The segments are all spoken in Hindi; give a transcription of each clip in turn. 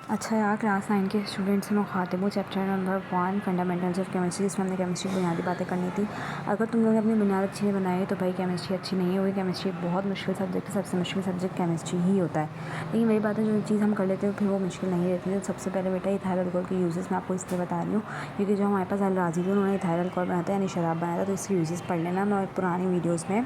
अच्छा यार, क्लास 9 के स्टूडेंट्स से मुखातिब हूँ। Chapter number 1 fundamentals of chemistry, जिसमें हमने केमिस्ट्री की बुनियादी बातें करनी थी। अगर तुम लोगों ने अपनी बुनियाद अच्छी नहीं बनाई तो भाई केमिस्ट्री अच्छी नहीं होगी। केमिस्ट्री एक बहुत मुश्किल सब्जेक्ट है, सबसे मुश्किल सब्जेक्ट केमिस्ट्री ही होता है। लेकिन वही बात है, जो चीज़ हम कर लेते हैं फिर वो मुश्किल नहीं रहती है। तो सबसे पहले बेटा इथाइल अल्कोहल के यूजेस मैं आपको इसलिए बता रही हूँ क्योंकि जो हमारे पास अल राज़ी थे उन्होंने इथाइल अल्कोहल बनाया था, यानी शराब बनाया था। तो इसके यूजेस पढ़ लेना, मैं पुरानी वीडियोज़ में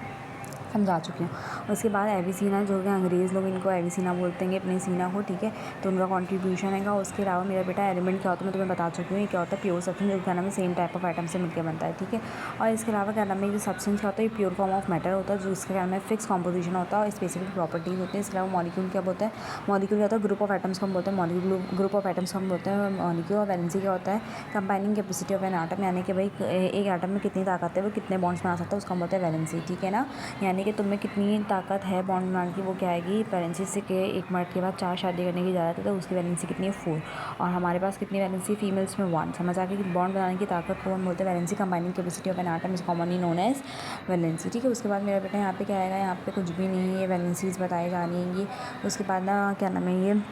समझा चुकी हूँ। उसके बाद एविसीना, जो कि अंग्रेज़ लोग इनको एविसीना बोलते हैं अपने सीना को, ठीक है। तो उनका कंट्रीब्यूशन है। उसके अलावा मेरा बेटा एलिमेंट क्या होता है मैं तुम्हें बता चुकी हूँ। ये क्या होता है, प्योर सब्सटेंस, जो क्या नाम है सेम टाइप ऑफ आइटम से मिलकर बनता है, ठीक है। और इसके अलावा क्या नाम है, जो सब्सटेंस क्या होता है, ये प्योर फॉर्म ऑफ मैटर होता है, जो इसका क्या नाम है फिक्स कॉम्पोजिशन होता है और स्पेसिफिक प्रॉपर्टीज़ होती है। इसके अलावा मॉलिक्यूल क्या बोलते हैं, मॉलिक्यूल क्या होता है, ग्रुप ऑफ आइटम्स को हम बोलते हैं मॉलिक्यूल, ग्रुप ऑफ आइटम्स को हम बोलते हैं मॉलिक्यूल। और वैलेंसी क्या होता है, combining capacity of an atom, यानी कि भाई एक आटम में कितनी ताकत है, वो कितने बॉन्ड्स बना सकता है, उसको हम बोलते हैं वैलेंसी, ठीक है ना। यानी कि तुम्हें कितनी ताकत है बॉन्ड बनाने की, वो क्या आएगी वैलेंसी से। के एक मर्द के बाद 4 शादी करने की इजाज़त है तो उसकी वैलेंसी कितनी है 4। और हमारे पास कितनी वैलेंसी, फीमेल्स में 1। समझ आ गई कि बॉन्ड बनाने की ताकत को हम बोलते हैं valency. Combining capacity of an atom is commonly known as valency, ठीक है। उसके बाद मेरा बेटा यहाँ पे क्या आएगा, यहाँ पे कुछ भी नहीं है, ये वैलेंसीज बताई जा रही हैं ये। उसके बाद ना क्या नाम है, ये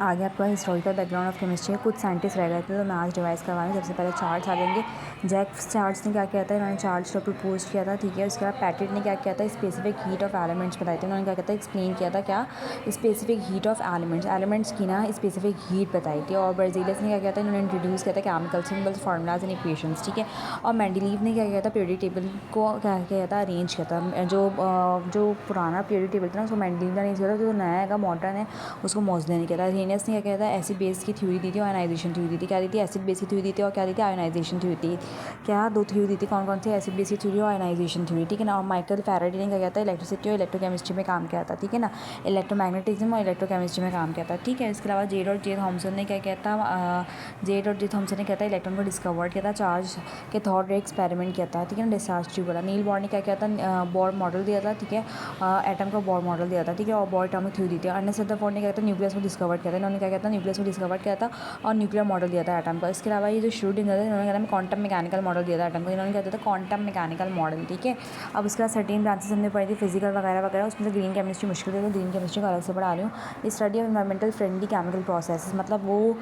आगे आपका हिस्टोरिकल बैकग्राउंड ऑफ केमिस्ट्री है। कुछ साइंटिस्ट रह गए थे तो मैं आज रिवाइज करवा रही हूँ। सबसे पहले चार्ल्स आ जाएंगे। जैक्स चार्ल्स ने क्या किया था, इन्होंने चार्ल्स लॉ प्रपोज किया था, ठीक है। उसके बाद पैटेट ने क्या किया था, स्पेसिफिक हीट ऑफ एलिमेंट्स बताए थे। उन्होंने क्या किया था, एक्सप्लेन किया था क्या, specific heat of elements, elements की ना स्पेसिफिक हीट बताई थी। और बर्जीलियस ने क्या किया था, इन्होंने इंट्रोड्यूस किया था chemical symbols, formulas and equations, ठीक है। और मेंडलीव ने क्या किया था, पीरियडिक टेबल को क्या किया था, अरेंज किया था। जो पुराना पीरियडिक टेबल था ना उसको मेंडलीव ने अरेंज किया था, जो नया है मॉडर्न है उसको मोज़ले ने किया था। रेनियस ने क्या किया था, एसिड बेस की थ्योरी दी थी, आयनाइजेशन थ्योरी दी थी। क्या दी थी, एसिड बेस की थ्योरी दी थी और क्या दी थी, आयनाइजेशन थ्योरी दी। क्या दो थ्योरी दी थी, कौन कौन सी, एसिड बेस की थ्योरी और आयनाइजेशन थ्योरी, ठीक है ना। और माइकल फैराडे ने क्या किया था, इलेक्ट्रिसिटी और इलेक्ट्रोकेमिस्ट्री में काम किया था, ठीक है ना। इलेक्ट्रोमैग्नेटिज्म और इलेक्ट्रोकेमिस्ट्री में काम किया था, ठीक है। इसके अलावा जेड और जे थॉमसन ने क्या किया था, जेड और जे थॉमसन ने क्या था, इलेक्ट्रॉन को डिस्कवर किया था, चार्ज के थॉट रे एक्सपेरिमेंट किया था, ठीक है ना, डिस्चार्ज ट्यूब वाला। नील बॉर ने क्या किया था, बॉर मॉडल दिया था, ठीक है, एटम का बॉर मॉडल दिया था, ठीक है। और बॉर एटॉमिक थ्योरी दी थी। अर्नेस्ट रदरफोर्ड ने क्या था, न्यूक्लियस को डिस्कवर किया था। इन्होंने क्या किया था, न्यूक्लियस को डिस्कवर किया था और न्यूक्लियर मॉडल दिया था एटम का। इसके अलावा ये जो श्रोडिंगर है, इन्होंने क्या था, क्वांटम मैकेनिकल मॉडल दिया था एटम का। इन्होंने क्या दिया था, क्वांटम मैकेनिकल मॉडल, ठीक है। अब उसके बाद सर्टेन ब्रांचेस हमने पढ़ी थी, फिजिकल वगैरह वगैरह। उसमें से ग्रीन केमिस्ट्री मुश्किल है तो ग्रीन केमिस्ट्री को अलग से पढ़ा रही हूँ। Study of environmental friendly chemical process, मतलब वो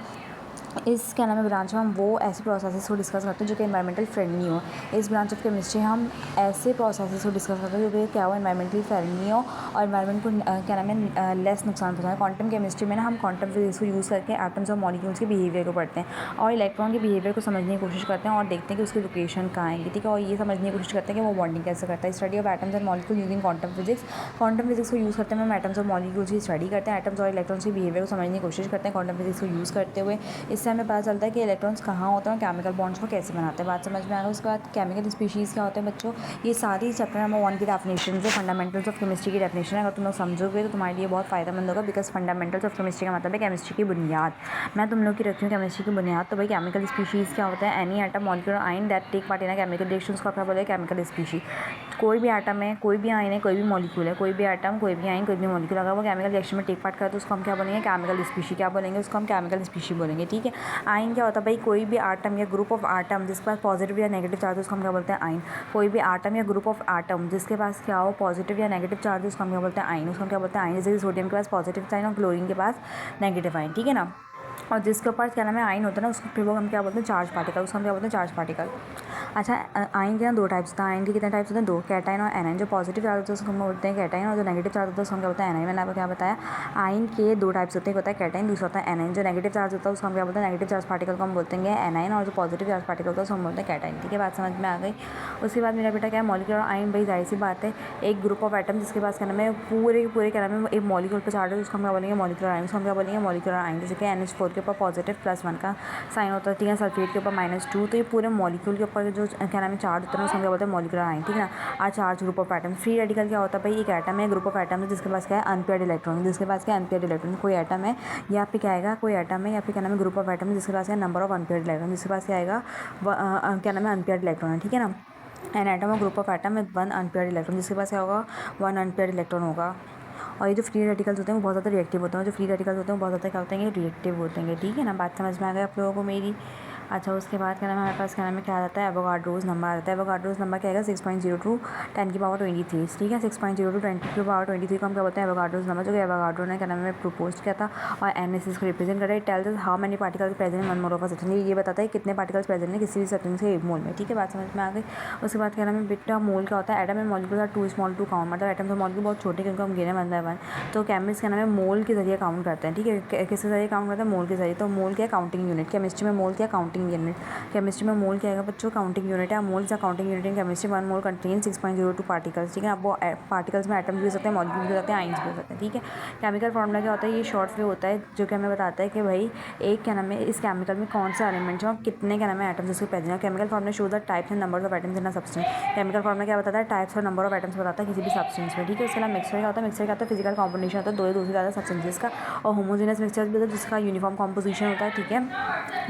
इस क्या नाम है ब्रांच में हम वो ऐसे प्रोसेसेस को डिस्कस करते हैं जो कि एनवायरमेंटल फ्रेंडली हो। इस ब्रांच ऑफ केमिस्ट्री हम ऐसे प्रोसेसेस को डिस्कस करते हैं जो कि क्या हो, एनवायरमेंटली फ्रेंडली हो और एनवायरमेंट को क्या नाम है लेस नुकसान पहुँचाए। क्वांटम केमिस्ट्री में ना हम क्वांटम फिजिक्स को यूज़ करके एटम्स और मॉलिक्यूल्स के बिहेवियर को पढ़ते हैं और इलेक्ट्रॉन के बिहेवियर को समझने की कोशिश करते हैं और देखते हैं कि उसकी लोकेशन कहाँ आएगी, ठीक है। और ये समझने की कोशिश करते हैं कि वो बॉन्डिंग कैसे करता है। Study of atoms and molecule using quantum physics, quantum physics को यूज़ करते हैं हम एटम्स और मॉलिक्यूल्स की स्टडी करते हैं, एटम्स और इलेक्ट्रॉन्स के बिहेवियर को समझने की कोशिश करते हैं क्वांटम फिजिक्स को यूज़ करते हुए। इससे हमें पता चलता है कि इलेक्ट्रॉन्स कहाँ होते हैं और केमिकल बॉन्ड्स को कैसे बनाते हैं। बात समझ में आ गई। उसके बाद केमिकल स्पीशीज़ क्या होते हैं बच्चों, ये सारी चैप्टर नंबर 1 की डेफिनेशन है, फंडामेंटल्स ऑफ केमिस्ट्री की डेफिनेशन है। अगर तुम लोग समझोगे तो तुम्हारे लिए बहुत फ़ायदेमंद होगा, बिकॉज फंडामेंटल्स ऑफ केमिस्ट्री का मतलब है केमिस्ट्री की बुनियाद। मैं तुम लोग की रखी हूँ केमिस्ट्री की बुनियाद। तो भाई केमिकल स्पीशीज़ क्या होता है, any atom molecule ion that take part in chemical reactions को क्या बोले, केमिकल स्पीशी। कोई भी एटम है, कोई भी आइन है, कोई भी मॉलिक्यूल है, कोई भी एटम, कोई भी आइन, कोई भी मॉलिक्यूल, अगर वो केमिकल रिएक्शन में टेक पार्ट करे तो उसको हम क्या बोलेंगे, केमिकल स्पीशी। क्या बोलेंगे, उसको हम केमिकल स्पीशी बोलेंगे, ठीक है। आइन क्या होता है भाई, कोई भी आटम या ग्रुप ऑफ आटम जिसके पास पॉजिटिव या नेगेटिव चार्ज उसको हम क्या बोलते हैं, आइन। कोई भी आटम या ग्रुप ऑफ आटम जिसके पास क्या हो, पॉजिटिव या नेगेटिव चार्ज उसको हम क्या बोलते हैं, आइन। उसको हम क्या बोलते हैं, आइन। जैसे सोडियम के पास पॉजिटिव साइन और क्लोरीन के पास नेगेटिव आइन, ठीक है ना। और जिसके पास क्या नाम है, आइन होता है ना, उसको फिर वो हम क्या बोलते हैं, चार्ज पार्टिकल। उसको हम क्या बोलते हैं, चार्ज पार्टिकल। अच्छा, आइन के ना 2 टाइप्स होता है। आइन के कितने टाइप्स होते हैं, 2, कैटाइन और एनाइन। जो पॉजिटिव चार्ज होता है उसको हम बोलते हैं कैटाइन और जो नेगेटिव चार्ज होता है उसको हम क्या बोलते हैं, एनाइन। मैंने आपको क्या बताया, आइन के 2 टाइप्स होते हैं, एक होता है कैटाइन, दूसरा होता है एनाइन। जो नेगेटिव चार्ज होता है उसको हम क्या बोलते हैं, नेगेटिव चार्ज पार्टिकल को हम बोलते हैं एनाइन और जो पॉजिटिव चार्ज पार्टिकल होता है उसको हम बोलते हैं कैटाइन, ठीक है। बात समझ में आ गई। उसके बाद मेरा बेटा क्या है, मॉलिक्यूलर आइन। भाई जाहिर सी बात है, एक ग्रुप ऑफ एटम जिसके पास क्या नाम है, पूरे के पूरे क्या नाम है, एक मॉलिक्यूल पर चार्ज है उसको हम क्या बोलेंगे, मॉलिक्यूलर आइन। उसको हम क्या बोलेंगे, मॉलिक्यूलर आइन। जैसे कि NH4 के ऊपर पॉजिटिव +1 का साइन होता है, ठीक है। सल्फेट के ऊपर -2। तो ये पूरे मॉलिक्यूल के ऊपर जो क्या नाम है चार्ज होता है उसको हम क्या बोलते हैं, मॉलिक्यूलर आइन, ठीक है ना। आज charge group of atom. Free radical क्या होता है भाई, एक एटम है, ग्रुप ऑफ एटम है जिसके पास क्या है, अनपेयर्ड इलेक्ट्रॉन। जिसके पास क्या है, अनपेयर्ड इलेक्ट्रॉन। कोई एटम है या फिर क्या आएगा, कोई एटम है या फिर क्या नाम है, ग्रुप ऑफ एटम है जिसके पास क्या, नंबर ऑफ अनपेयर्ड इलेक्ट्रॉन। जिसके पास क्या आएगा, क्या नाम है, अनपेयर्ड इलेक्ट्रॉन है, ठीक है ना। एन एटम और ग्रुप ऑफ एटम में 1 अनपेयर्ड इलेक्ट्रॉन। जिसके पास क्या होगा, 1 अनपेयर्ड इलेक्ट्रॉन होगा। और ये जो फ्री रेडिकल्स होते हैं वो बहुत ज़्यादा रिएक्टिव होते हैं। जो फ्री रेडिकल्स होते हैं वो बहुत ज़्यादा क्या होते हैं, रिएक्टिव होते हैं, ठीक है ना। बात समझ में आ गई आप लोगों को मेरी। अच्छा, उसके बाद क्या नाम है हमारे पास क्या नाम है क्या आ जाता है, एवोगाड्रोस नंबर आ जाता है। एवोगाड्रोस नंबर क्या आएगा 6.02 10 की पावर 23, ठीक है। 6.02 10 की पावर 23 को हम क्या बोलते हैं, एवोगाड्रोस नंबर, जो कि एवोगाड्रो ने क्या नाम है प्रपोज किया था और एन एस इसको रिप्रेजेंट कर रहा है। Tells us how many particles present in one mole of a substance, ये बताता है कितने पार्टिकल्स प्रेजेंट है किसी भी सब्सटेंस के एक मोल में, ठीक है। बात समझ में आ गई। उसके बाद क्या नाम है बेटा मोल क्या होता है, atom and molecule are too small to count, मतलब एटम्स और मॉलिक्यूल बहुत छोटे क्योंकि हम गिने 1 by 1। तो केमिस्ट क्या नाम है मोल के जरिए काउंट करते हैं, ठीक है। किसके जरिए काउंट करते हैं, मोल के जरिए। तो मोल क्या है, काउंटिंग यूनिट। केमिस्ट्री में मोल क्या है, काउंटिंग यूनिट। केमिस्ट्री में मोल क्या आएगा बच्चों, काउंटिंग यूनिट है। Mole is a counting unit in chemistry, 1 mole contain 6.02 particles, ठीक है। अब वो पार्टिकल्स में एटम्स भी हो सकते हैं, मॉलिक्यूल भी हो सकते हैं, आइंस भी हो सकते हैं, ठीक है। केमिकल फॉर्मूला क्या होता है, ये शॉर्ट वे होता है जो कि हमें बताता है कि भाई एक क्या नाम है इस केमिकल में कौन सा एलिमेंट है और कितने क्या नाम है एटम्स उसके प्रेजेंट है। Chemical formula shows the types and number of atoms in a substance. Chemical formula क्या बताता है, टाइप्स और नंबर ऑफ एटम्स बताता है किसी भी सब्सटेंस में, ठीक है। उसके अलावा मिक्सचर क्या होता है, मिक्सचर क्या होता है फिजिकल कॉम्बिनेशन होता है दो या दो से ज़्यादा सब्सटेंसेस का। और होमोजेनस मिक्सचर भी होता है जिसका यूनिफॉर्म कॉम्पोजिशन होता है, ठीक है,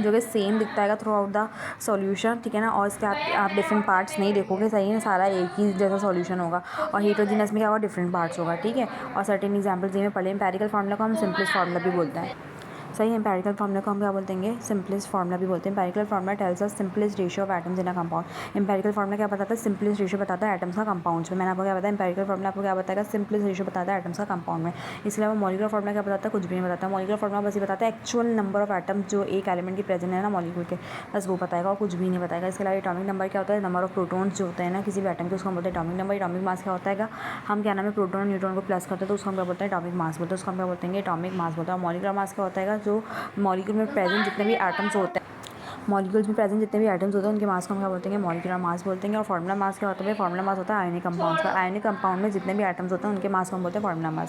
जो कि सेम दिखता है थ्रू आउट द सॉल्यूशन, ठीक है ना। और इसके आप डिफरेंट पार्ट्स नहीं देखोगे, सही है, सारा एक ही जैसा सॉल्यूशन होगा। और हेटेरोजेनस में क्या होगा, डिफरेंट पार्ट्स होगा, ठीक है। और सर्टेन एग्जांपल्स में पढ़े। एम्पिरिकल फार्मूला को हम सिंपलेस्ट फार्मूला भी बोलते हैं, सही है। एम्पिरिकल फार्मूला को हम क्या बोलते हैं, सिंपलेस्ट फार्मूला भी बोलते हैं। Empirical formula tells us simplest ratio of atoms in a compound. Empirical formula क्या बताता है, सिंपलेस्ट रेशियो बताता है एटम्स का कंपाउंड्स में। मैंने आपको क्या बताया, एम्पिरिकल फार्मूला आपको क्या बताएगा, सिंपलेस्ट रेशियो बताता है एटम्स का कंपाउंड में। इसके अलावा मॉलिक्यूलर फार्मूला क्या बताता है, कुछ भी नहीं बताता। मॉलिक्यूलर फार्मूला बस ये बताता है एक्चुअल नंबर ऑफ एटम्स जो एक एलिमेंट की प्रेजेंट है ना मॉलिक्यूल के, बस वो बताएगा और कुछ भी नहीं बताएगा। इसके अलावा एटॉमिक नंबर क्या होता है, नंबर ऑफ प्रोटॉन्स जो होते हैं ना किसी भी एटम के, उसको हम बोलते हैं एटॉमिक नंबर। एटॉमिक मास क्या होता है, हम क्या नाम है प्रोटॉन न्यूट्रॉन को प्लस करते हैं तो उसको हम क्या बोलते हैं, एटॉमिक मास बोलते हैं, उसको हम क्या बोलते हैं, एटॉमिक मास बोलते हैं। और मॉलिक्यूलर मास क्या होता है, जो मॉलिक्यूल में प्रेजेंट जितने भी एटम्स होते हैं, मॉलिक्यूल्स में प्रेजेंट जितने भी आइटम्स होते हैं उनके मास को हम क्या बोलते हैं, मॉलिक्यूलर मास बोलते हैं। और फार्मूला मास क्या होता है, फार्मूला मास होता है आयनिक कंपाउंड्स का। आयनिक कंपाउंड में जितने भी आइटम्स होते हैं उनके मास को हम बोलते हैं फार्मूला मास।